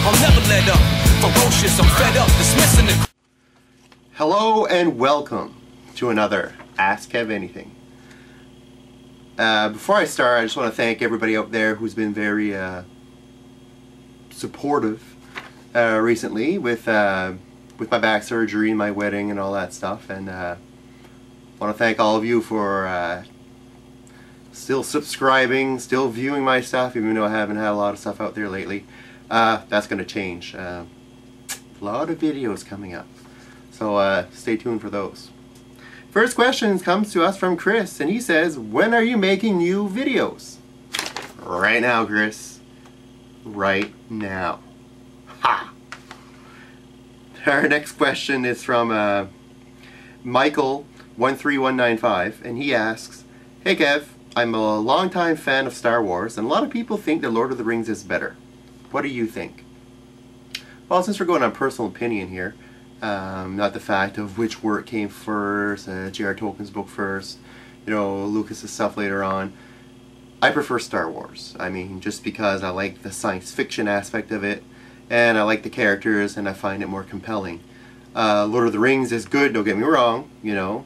I'm never let up. Ferocious, I'm fed up, dismissing the... Hello and welcome to another Ask Kev Anything. Before I start, I just want to thank everybody out there who's been very supportive recently with my back surgery and my wedding and all that stuff, and I want to thank all of you for still subscribing, still viewing my stuff, even though I haven't had a lot of stuff out there lately. That's going to change. A lot of videos coming up, so stay tuned for those. First question comes to us from Chris, and he says, when are you making new videos? Right now, Chris. Right now. Ha! Our next question is from Michael13195, and he asks, hey Kev, I'm a longtime fan of Star Wars, and a lot of people think that Lord of the Rings is better. What do you think? Well, since we're going on personal opinion here, not the fact of which work came first, J.R. Tolkien's book first, you know, Lucas's stuff later on, I prefer Star Wars. I mean, just because I like the science fiction aspect of it, and I like the characters, and I find it more compelling. Lord of the Rings is good, don't get me wrong, you know.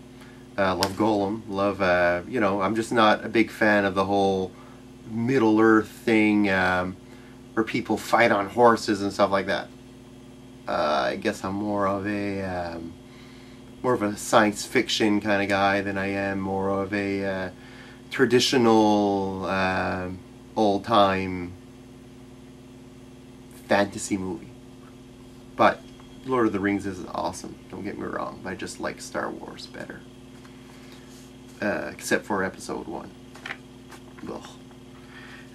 Love Gollum, love, you know, I'm just not a big fan of the whole Middle-earth thing where people fight on horses and stuff like that. I guess I'm more of a science fiction kind of guy than I am more of a traditional old-time fantasy movie. But Lord of the Rings is awesome, don't get me wrong, but I just like Star Wars better. Except for episode 1. Ugh.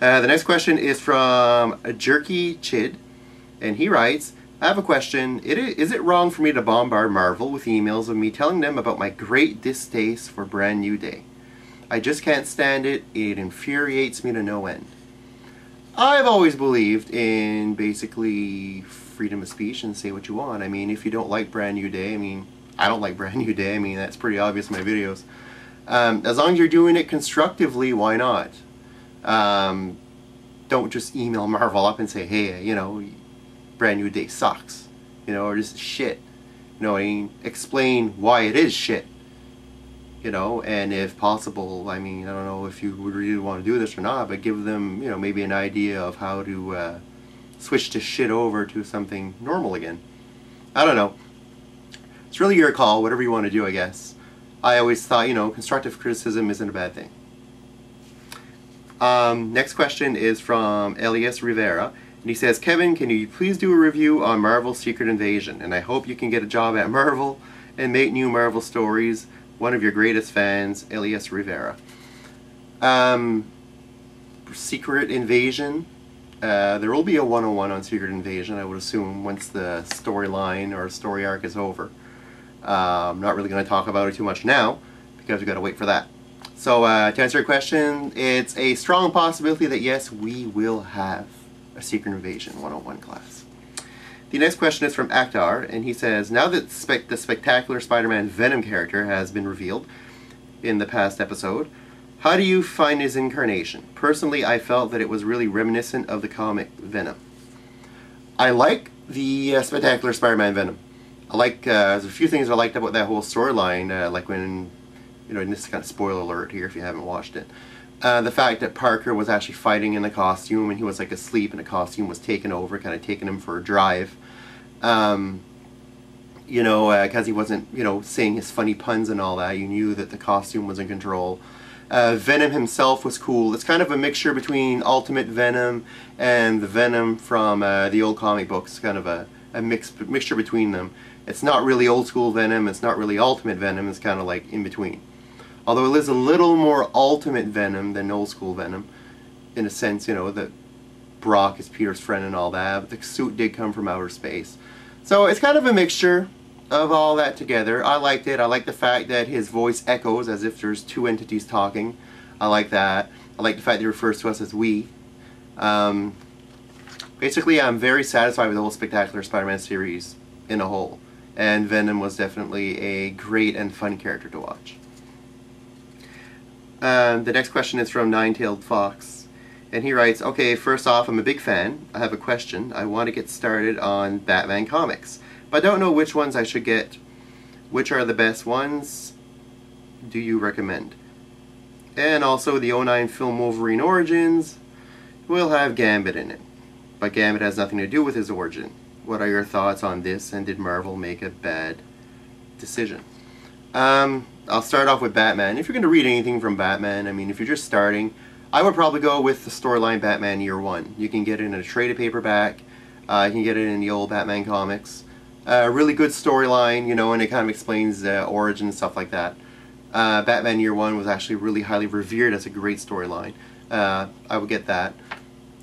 The next question is from Jerky Chid, and he writes, I have a question. Is it wrong for me to bombard Marvel with emails of me telling them about my great distaste for Brand New Day? I just can't stand it. It infuriates me to no end. I've always believed in basically freedom of speech and say what you want. I mean, if you don't like Brand New Day, I mean, I don't like Brand New Day. I mean, that's pretty obvious in my videos. As long as you're doing it constructively, why not? Don't just email Marvel up and say, hey, you know, Brand New Day sucks, you know, or this is shit. You know, I mean, explain why it is shit. You know, and if possible, I mean, I don't know if you would really want to do this or not, but give them, you know, maybe an idea of how to switch to shit over to something normal again. I don't know. It's really your call, whatever you want to do, I guess. I always thought, you know, constructive criticism isn't a bad thing. Next question is from Elias Rivera, and he says, Kevin, can you please do a review on Marvel's Secret Invasion? And I hope you can get a job at Marvel and make new Marvel stories. One of your greatest fans, Elias Rivera. Secret Invasion. There will be a 101 on Secret Invasion, I would assume, once the storyline or story arc is over. I'm not really going to talk about it too much now, because we've got to wait for that. So, to answer your question, it's a strong possibility that yes, we will have a Secret Invasion 101 class. The next question is from Akhtar, and he says, now that the spectacular Spider-Man Venom character has been revealed in the past episode, how do you find his incarnation? Personally, I felt that it was really reminiscent of the comic Venom. I like the spectacular Spider-Man Venom. I like, there's a few things I liked about that whole storyline, like when, you know, and this is kind of spoiler alert here if you haven't watched it. The fact that Parker was actually fighting in the costume and he was like asleep and the costume was taken over, kind of taking him for a drive. You know, because he wasn't, you know, saying his funny puns and all that. You knew that the costume was in control. Venom himself was cool. It's kind of a mixture between Ultimate Venom and the Venom from the old comic books. Kind of a mixture between them. It's not really old school Venom. It's not really Ultimate Venom. It's kind of like in between. Although it is a little more Ultimate Venom than old school Venom, in a sense, you know, that Brock is Peter's friend and all that, but the suit did come from outer space. So it's kind of a mixture of all that together. I liked it. I like the fact that his voice echoes as if there's two entities talking. I like that. I like the fact that he refers to us as we. Basically, I'm very satisfied with the whole Spectacular Spider-Man series in a whole. And Venom was definitely a great and fun character to watch. The next question is from Nine-Tailed Fox, And he writes, okay, first off, I'm a big fan. I have a question. I want to get started on Batman comics, but I don't know which ones I should get. Which are the best ones do you recommend? And also the '09 film Wolverine Origins will have Gambit in it, but Gambit has nothing to do with his origin. What are your thoughts on this, and did Marvel make a bad decision? I'll start off with Batman. If you're going to read anything from Batman, I mean, if you're just starting, I would probably go with the storyline Batman Year One. You can get it in a traded paperback. You can get it in the old Batman comics. Really good storyline, you know, and it kind of explains the origin and stuff like that. Batman Year One was actually really highly revered as a great storyline. I would get that.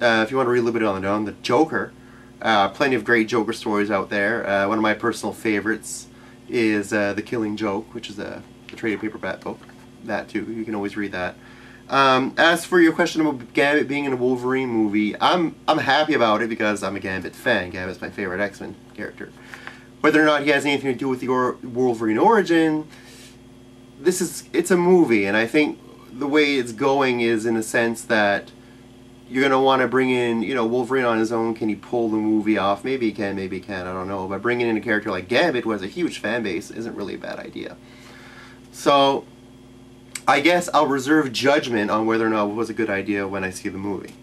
If you want to read a little bit on the Joker, plenty of great Joker stories out there. One of my personal favorites is The Killing Joke, which is a traded paperback book. That too, you can always read that. As for your question about Gambit being in a Wolverine movie, I'm happy about it because I'm a Gambit fan. Gambit's my favorite X-Men character. Whether or not he has anything to do with the Wolverine origin, it's a movie, and I think the way it's going is in a sense that you're going to want to bring in, you know, Wolverine on his own. Can he pull the movie off? Maybe he can, maybe he can't, I don't know. But bringing in a character like Gambit, who has a huge fan base, isn't really a bad idea. So I guess I'll reserve judgment on whether or not it was a good idea when I see the movie.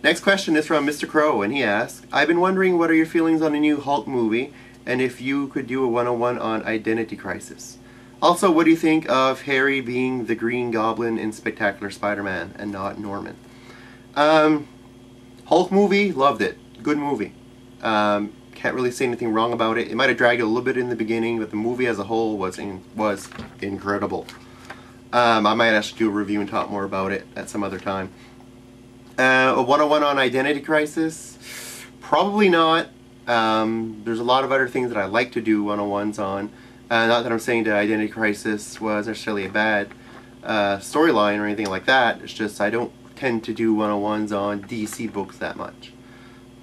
Next question is from Mr. Crow, and he asks, I've been wondering what are your feelings on the new Hulk movie, and if you could do a 101 on Identity Crisis. Also, what do you think of Harry being the Green Goblin in Spectacular Spider-Man and not Norman? Hulk movie, loved it. Good movie. Can't really say anything wrong about it. It might have dragged a little bit in the beginning, but the movie as a whole was incredible. I might actually do a review and talk more about it at some other time. A 101 on Identity Crisis? Probably not. There's a lot of other things that I like to do 101s on. Not that I'm saying that Identity Crisis was necessarily a bad storyline or anything like that. It's just I don't tend to do 101s on DC books that much.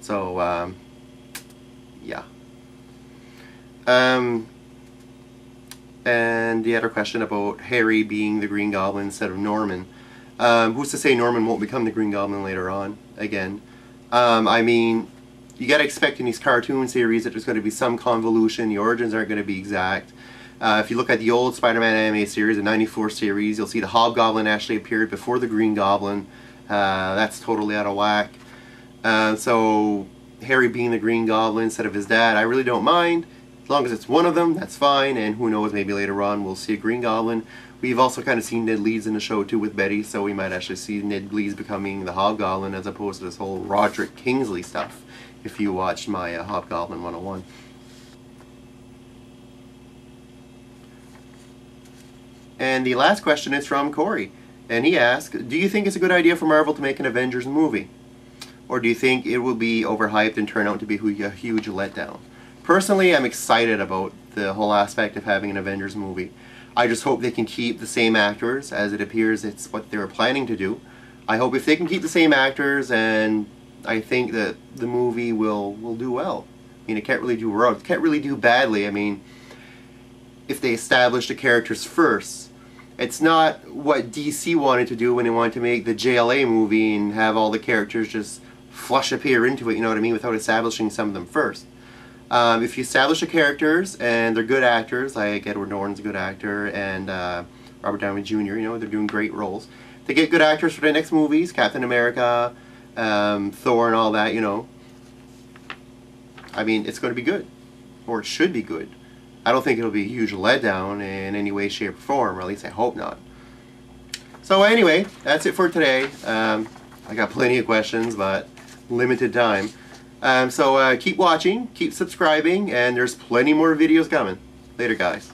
So, yeah. And the other question about Harry being the Green Goblin instead of Norman. Who's to say Norman won't become the Green Goblin later on, again? I mean, you gotta expect in these cartoon series that there's going to be some convolution. The origins aren't going to be exact. If you look at the old Spider-Man anime series, the '94 series, you'll see the Hobgoblin actually appeared before the Green Goblin. That's totally out of whack. So Harry being the Green Goblin instead of his dad, I really don't mind. As long as it's one of them, that's fine. And who knows, maybe later on we'll see a Green Goblin. We've also kind of seen Ned Leeds in the show too with Betty, so we might actually see Ned Leeds becoming the Hobgoblin as opposed to this whole Roderick Kingsley stuff, if you watched my Hobgoblin 101. And the last question is from Corey, and he asks, do you think it's a good idea for Marvel to make an Avengers movie? Or do you think it will be overhyped and turn out to be a huge letdown? Personally, I'm excited about the whole aspect of having an Avengers movie. I just hope they can keep the same actors, as it appears it's what they were planning to do. I hope if they can keep the same actors, and I think that the movie will do well. I mean, it can't really do wrong. It can't really do badly. I mean, if they establish the characters first. It's not what DC wanted to do when they wanted to make the JLA movie and have all the characters just flush appear into it, you know what I mean, without establishing some of them first. If you establish the characters and they're good actors, like Edward Norton's a good actor, and Robert Downey Jr., you know, they're doing great roles. They get good actors for the next movies, Captain America, Thor and all that, you know. I mean, it's going to be good. Or it should be good. I don't think it'll be a huge letdown in any way, shape, or form, or at least I hope not. So anyway, that's it for today. I got plenty of questions, but limited time. So keep watching, keep subscribing, and there's plenty more videos coming. Later, guys.